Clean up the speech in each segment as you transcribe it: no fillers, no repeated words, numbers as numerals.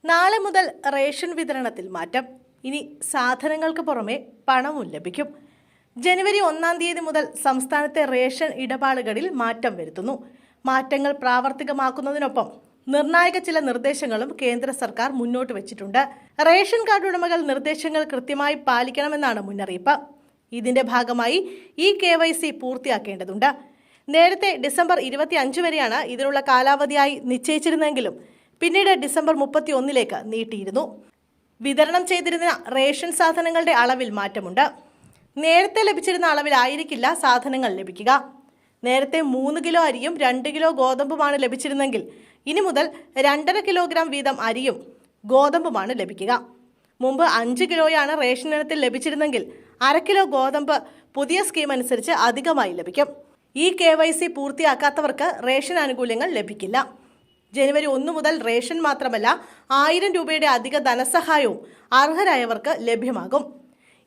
നാളെ മുതൽ റേഷൻ വിതരണത്തിൽ മാറ്റം. ഇനി സാധനങ്ങൾക്ക് പുറമെ പണവും ലഭിക്കും. ജനുവരി 1-ാം തീയതി മുതൽ സംസ്ഥാനത്തെ റേഷൻ ഇടപാടുകളിൽ മാറ്റം വരുത്തുന്നു. മാറ്റങ്ങൾ പ്രാവർത്തികമാക്കുന്നതിനൊപ്പം നിർണായക ചില നിർദ്ദേശങ്ങളും കേന്ദ്ര സർക്കാർ മുന്നോട്ട് വെച്ചിട്ടുണ്ട്. റേഷൻ കാർഡ് ഉടമകൾ നിർദ്ദേശങ്ങൾ കൃത്യമായി പാലിക്കണമെന്നാണ് മുന്നറിയിപ്പ്. ഇതിന്റെ ഭാഗമായി ഈ KYC പൂർത്തിയാക്കേണ്ടതുണ്ട്. നേരത്തെ ഡിസംബർ 25 വരെയാണ് ഇതിനുള്ള കാലാവധിയായി നിശ്ചയിച്ചിരുന്നെങ്കിലും പിന്നീട് ഡിസംബർ 31 നീട്ടിയിരുന്നു. വിതരണം ചെയ്തിരുന്ന റേഷൻ സാധനങ്ങളുടെ അളവിൽ മാറ്റമുണ്ട്. നേരത്തെ ലഭിച്ചിരുന്ന അളവിലായിരിക്കില്ല സാധനങ്ങൾ ലഭിക്കുക. നേരത്തെ 3 കിലോ അരിയും 2 കിലോ ഗോതമ്പുമാണ് ലഭിച്ചിരുന്നെങ്കിൽ ഇനി മുതൽ 2.5 കിലോഗ്രാം വീതം അരിയും ഗോതമ്പുമാണ് ലഭിക്കുക. മുമ്പ് 5 കിലോയാണ് റേഷൻ ഇനത്തിൽ ലഭിച്ചിരുന്നെങ്കിൽ 1/2 കിലോ ഗോതമ്പ് പുതിയ സ്കീം അനുസരിച്ച് അധികമായി ലഭിക്കും. ഈ KYC പൂർത്തിയാക്കാത്തവർക്ക് റേഷൻ ആനുകൂല്യങ്ങൾ ലഭിക്കില്ല. ജനുവരി 1 മുതൽ റേഷൻ മാത്രമല്ല 1000 രൂപയുടെ അധിക ധനസഹായവും അർഹരായവർക്ക് ലഭ്യമാകും.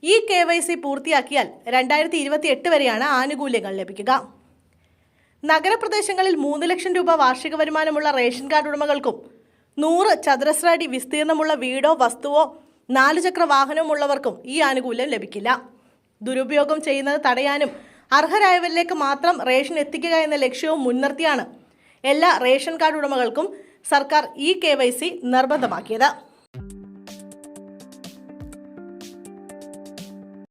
ഈ KYC പൂർത്തിയാക്കിയാൽ 2028 വരെയാണ് ആനുകൂല്യങ്ങൾ ലഭിക്കുക. നഗരപ്രദേശങ്ങളിൽ 3 ലക്ഷം രൂപ വാർഷിക വരുമാനമുള്ള റേഷൻ കാർഡ് ഉടമകൾക്കും 100 ചതുരശ്ര അടി വിസ്തീർണമുള്ള വീടോ വസ്തുവോ 4 ചക്ര വാഹനവുമുള്ളവർക്കും ഈ ആനുകൂല്യം ലഭിക്കില്ല. ദുരുപയോഗം ചെയ്യുന്നത് തടയാനും അർഹരായവരിലേക്ക് മാത്രം റേഷൻ എത്തിക്കുക എന്ന ലക്ഷ്യവും മുൻനിർത്തിയാണ് എല്ലാ റേഷൻ കാർഡ് ഉടമകൾക്കും സർക്കാർ ഈ KYC നിർബന്ധമാക്കിയത്.